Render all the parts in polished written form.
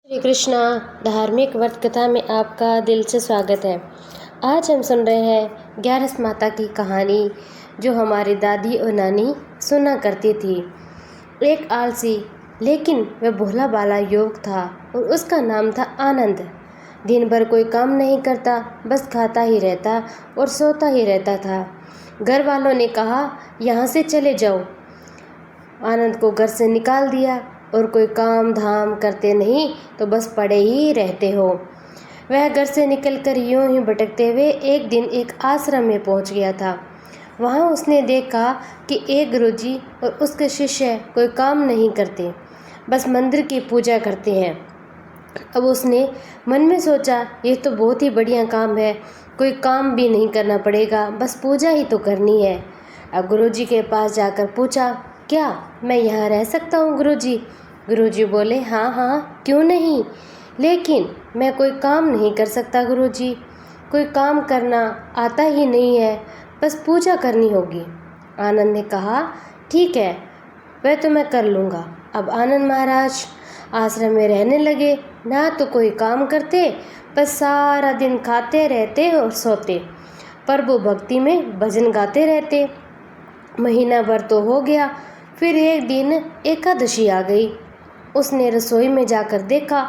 श्री कृष्णा धार्मिक व्रत कथा में आपका दिल से स्वागत है। आज हम सुन रहे हैं ग्यारस माता की कहानी जो हमारी दादी और नानी सुना करती थी। एक आलसी लेकिन वह भोला भाला युवक था और उसका नाम था आनंद। दिन भर कोई काम नहीं करता, बस खाता ही रहता और सोता ही रहता था। घर वालों ने कहा, यहाँ से चले जाओ। आनंद को घर से निकाल दिया और कोई काम धाम करते नहीं तो बस पड़े ही रहते हो। वह घर से निकलकर यूं ही भटकते हुए एक दिन एक आश्रम में पहुंच गया था। वहां उसने देखा कि एक गुरुजी और उसके शिष्य कोई काम नहीं करते, बस मंदिर की पूजा करते हैं। अब उसने मन में सोचा, ये तो बहुत ही बढ़िया काम है, कोई काम भी नहीं करना पड़ेगा, बस पूजा ही तो करनी है। अब गुरुजी के पास जाकर पूछा, क्या मैं यहाँ रह सकता हूँ गुरुजी? गुरुजी बोले, हाँ हाँ क्यों नहीं, लेकिन मैं कोई काम नहीं कर सकता गुरुजी, कोई काम करना आता ही नहीं है, बस पूजा करनी होगी। आनंद ने कहा, ठीक है, वह तो मैं कर लूँगा। अब आनंद महाराज आश्रम में रहने लगे, ना तो कोई काम करते, बस सारा दिन खाते रहते और सोते, प्रभु भक्ति में भजन गाते रहते। महीना भर तो हो गया, फिर एक दिन एकादशी आ गई। उसने रसोई में जाकर देखा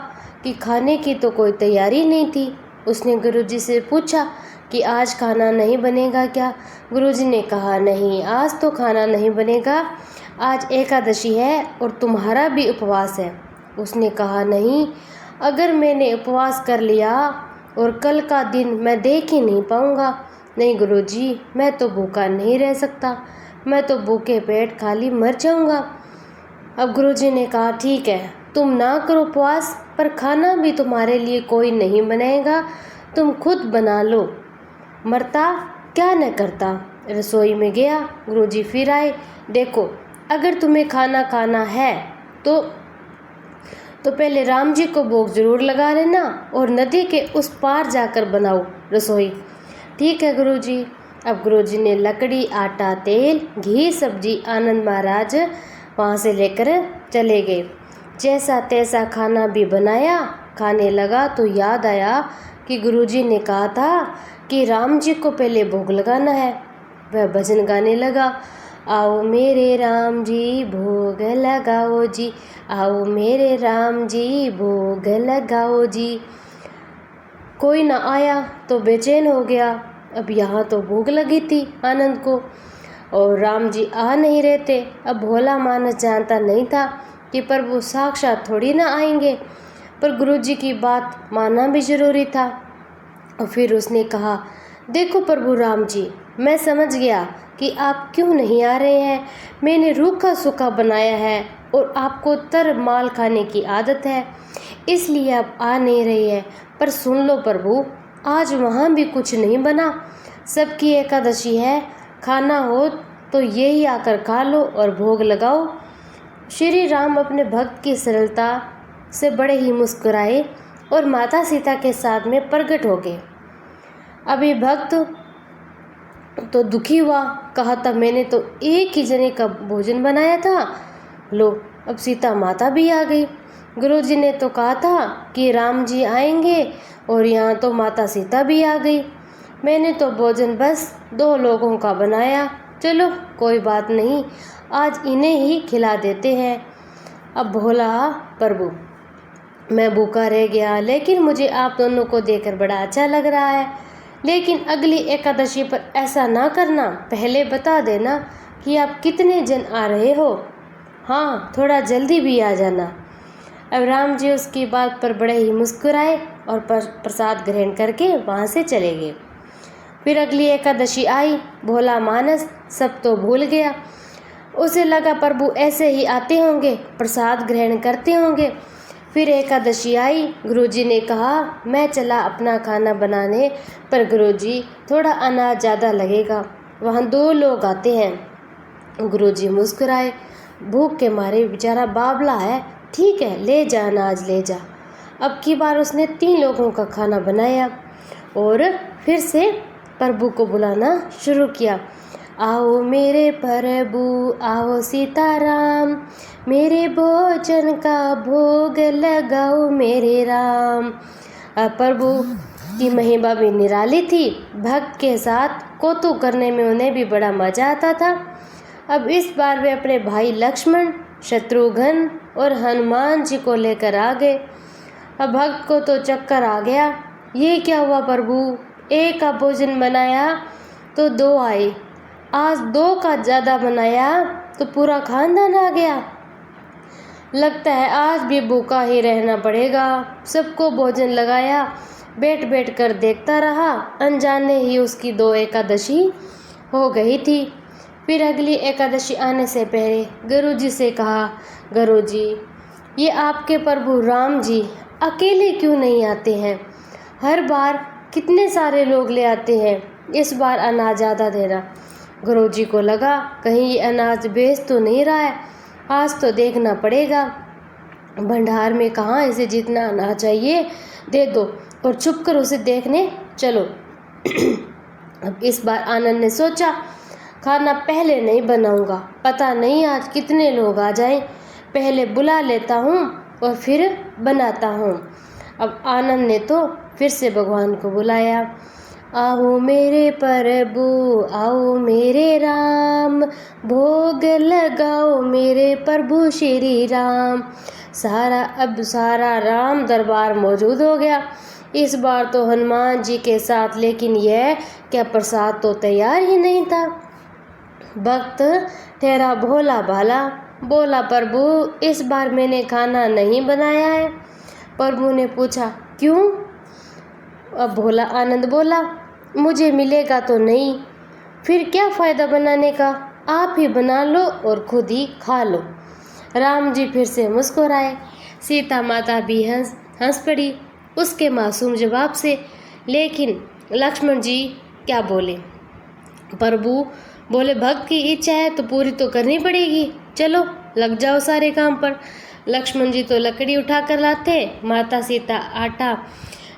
कि खाने की तो कोई तैयारी नहीं थी। उसने गुरुजी से पूछा कि आज खाना नहीं बनेगा क्या? गुरुजी ने कहा, नहीं, आज तो खाना नहीं बनेगा, आज एकादशी है और तुम्हारा भी उपवास है। उसने कहा, नहीं, अगर मैंने उपवास कर लिया और कल का दिन मैं देख ही नहीं पाऊँगा। नहीं गुरुजी, मैं तो भूखा नहीं रह सकता, मैं तो भूखे पेट खाली मर जाऊँगा। अब गुरुजी ने कहा, ठीक है, तुम ना करो उपवास, पर खाना भी तुम्हारे लिए कोई नहीं बनाएगा, तुम खुद बना लो, मरता क्या न करता। रसोई में गया, गुरुजी फिर आए, देखो, अगर तुम्हें खाना खाना है तो पहले राम जी को भोग जरूर लगा लेना और नदी के उस पार जाकर बनाओ रसोई। ठीक है गुरुजी। अब गुरुजी ने लकड़ी, आटा, तेल, घी, सब्जी आनंद महाराज वहाँ से लेकर चले गए। जैसा तैसा खाना भी बनाया, खाने लगा तो याद आया कि गुरुजी ने कहा था कि राम जी को पहले भोग लगाना है। वह भजन गाने लगा, आओ मेरे राम जी भोग लगाओ जी, आओ मेरे राम जी भोग लगाओ जी। कोई ना आया तो बेचैन हो गया। अब यहाँ तो भूख लगी थी आनंद को और राम जी आ नहीं रहते। अब भोला मानस जानता नहीं था कि प्रभु साक्षात थोड़ी ना आएंगे, पर गुरुजी की बात मानना भी जरूरी था। और फिर उसने कहा, देखो प्रभु राम जी, मैं समझ गया कि आप क्यों नहीं आ रहे हैं। मैंने रूखा सूखा बनाया है और आपको तर माल खाने की आदत है, इसलिए आप आ नहीं रही है। पर सुन लो प्रभु, आज वहाँ भी कुछ नहीं बना, सबकी एकादशी है, खाना हो तो यही आकर खा लो और भोग लगाओ। श्री राम अपने भक्त की सरलता से बड़े ही मुस्कुराए और माता सीता के साथ में प्रकट हो गए। अभी भक्त तो दुखी हुआ, कहा था मैंने तो एक ही जने का भोजन बनाया था, लो अब सीता माता भी आ गई। गुरुजी ने तो कहा था कि राम जी आएंगे और यहाँ तो माता सीता भी आ गई। मैंने तो भोजन बस 2 लोगों का बनाया, चलो कोई बात नहीं, आज इन्हें ही खिला देते हैं। अब भोला, प्रभु मैं भूखा रह गया, लेकिन मुझे आप दोनों को देखकर बड़ा अच्छा लग रहा है, लेकिन अगली एकादशी पर ऐसा ना करना, पहले बता देना कि आप कितने जन आ रहे हो, हाँ थोड़ा जल्दी भी आ जाना। अब राम जी उसकी बात पर बड़े ही मुस्कुराए और प्रसाद ग्रहण करके वहाँ से चले गए। फिर अगली एकादशी आई, भोला मानस सब तो भूल गया। उसे लगा प्रभु ऐसे ही आते होंगे, प्रसाद ग्रहण करते होंगे। फिर एकादशी आई, गुरुजी ने कहा, मैं चला अपना खाना बनाने, पर गुरुजी थोड़ा अनाज ज़्यादा लगेगा, वहाँ 2 लोग आते हैं। गुरुजी मुस्कुराए, भूख के मारे बेचारा बावला है, ठीक है ले जा अनाज ले जा। अब की बार उसने 3 लोगों का खाना बनाया और फिर से प्रभु को बुलाना शुरू किया। आओ मेरे प्रभु आओ सीताराम, मेरे भोजन का भोग लगाओ मेरे राम। प्रभु की महिमा भी निराली थी। भक्त के साथ कौतुक करने में उन्हें भी बड़ा मजा आता था। अब इस बार वे अपने भाई लक्ष्मण, शत्रुघ्न और हनुमान जी को लेकर आ गए। अब भक्त को तो चक्कर आ गया। ये क्या हुआ प्रभु, एक का भोजन बनाया तो दो आए, आज दो का ज़्यादा बनाया तो पूरा खानदान आ गया। लगता है आज भी भूखा ही रहना पड़ेगा। सबको भोजन लगाया, बैठ बैठ कर देखता रहा। अनजाने ही उसकी 2 एकादशी हो गई थी। फिर अगली एकादशी आने से पहले गुरुजी से कहा, गुरुजी ये आपके प्रभु राम जी अकेले क्यों नहीं आते हैं? हर बार कितने सारे लोग ले आते हैं, इस बार अनाज ज़्यादा देना। गुरुजी को लगा कहीं ये अनाज बेच तो नहीं रहा है, आज तो देखना पड़ेगा। भंडार में कहाँ इसे जितना अनाज चाहिए दे दो और छुप कर उसे देखने चलो। अब इस बार आनंद ने सोचा, खाना पहले नहीं बनाऊंगा, पता नहीं आज कितने लोग आ जाएं, पहले बुला लेता हूँ और फिर बनाता हूँ। अब आनंद ने तो फिर से भगवान को बुलाया, आओ मेरे प्रभु आओ मेरे राम, भोग लगाओ मेरे प्रभु श्री राम। सारा राम दरबार मौजूद हो गया। इस बार तो हनुमान जी के साथ, लेकिन यह क्या प्रसाद तो तैयार ही नहीं था। भक्त ठहरा भोला भाला, बोला प्रभु इस बार मैंने खाना नहीं बनाया है। प्रभु ने पूछा क्यों? अब भोला आनंद बोला, मुझे मिलेगा तो नहीं, फिर क्या फ़ायदा बनाने का, आप ही बना लो और खुद ही खा लो। राम जी फिर से मुस्कुराए। सीता माता भी हंस पड़ी उसके मासूम जवाब से। लेकिन लक्ष्मण जी क्या बोले? प्रभु बोले भक्त की इच्छा है तो पूरी तो करनी पड़ेगी, चलो लग जाओ सारे काम पर। लक्ष्मण जी तो लकड़ी उठा कर लाते, माता सीता आटा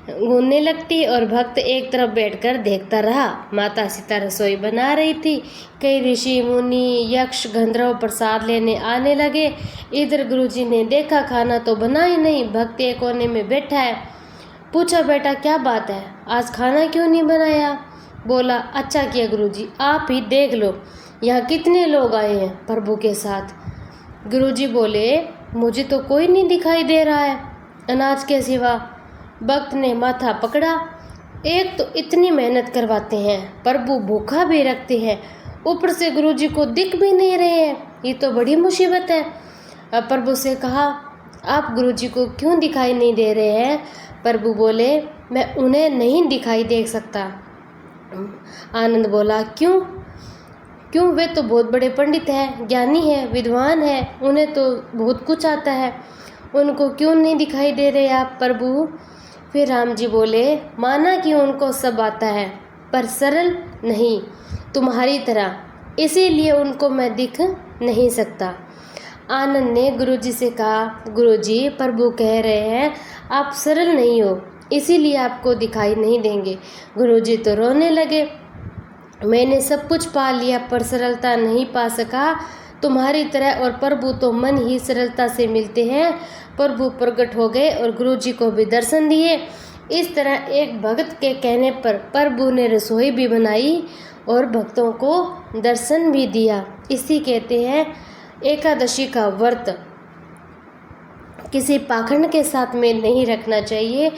गूंदने लगती और भक्त एक तरफ बैठकर देखता रहा। माता सीता रसोई बना रही थी। कई ऋषि मुनि यक्ष गंधर्व प्रसाद लेने आने लगे। इधर गुरुजी ने देखा खाना तो बना ही नहीं, भक्त एक कोने में बैठा है। पूछा बेटा क्या बात है, आज खाना क्यों नहीं बनाया? बोला अच्छा किया गुरुजी, आप ही देख लो यहाँ कितने लोग आए हैं प्रभु के साथ। गुरुजी बोले मुझे तो कोई नहीं दिखाई दे रहा है अनाज के सिवा। भक्त ने माथा पकड़ा, एक तो इतनी मेहनत करवाते हैं, प्रभु भूखा भी रखते हैं, ऊपर से गुरुजी को दिख भी नहीं रहे हैं, ये तो बड़ी मुसीबत है। अब प्रभु से कहा आप गुरुजी को क्यों दिखाई नहीं दे रहे हैं? प्रभु बोले मैं उन्हें नहीं दिखाई दे सकता। आनंद बोला क्यों? वे तो बहुत बड़े पंडित हैं, ज्ञानी हैं, विद्वान हैं, उन्हें तो बहुत कुछ आता है, उनको क्यों नहीं दिखाई दे रहे आप प्रभु? फिर राम जी बोले माना कि उनको सब आता है पर सरल नहीं तुम्हारी तरह, इसीलिए उनको मैं दिख नहीं सकता। आनंद ने गुरुजी से कहा गुरुजी प्रभु कह रहे हैं आप सरल नहीं हो, इसीलिए आपको दिखाई नहीं देंगे। गुरुजी तो रोने लगे, मैंने सब कुछ पा लिया पर सरलता नहीं पा सका तुम्हारी तरह, और प्रभु तो मन ही सरलता से मिलते हैं। प्रभु प्रकट हो गए और गुरुजी को भी दर्शन दिए। इस तरह एक भक्त के कहने पर प्रभु ने रसोई भी बनाई और भक्तों को दर्शन भी दिया। इसी कहते हैं एकादशी का व्रत किसी पाखंड के साथ में नहीं रखना चाहिए।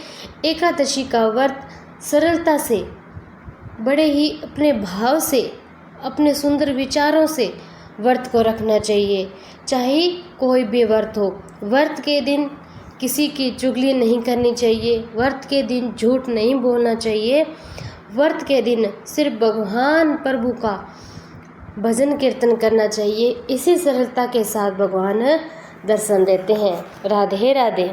एकादशी का व्रत सरलता से, बड़े ही अपने भाव से, अपने सुंदर विचारों से व्रत को रखना चाहिए, चाहे कोई भी व्रत हो। व्रत के दिन किसी की चुगली नहीं करनी चाहिए, व्रत के दिन झूठ नहीं बोलना चाहिए, व्रत के दिन सिर्फ भगवान प्रभु का भजन कीर्तन करना चाहिए। इसी सरलता के साथ भगवान दर्शन देते हैं। राधे राधे।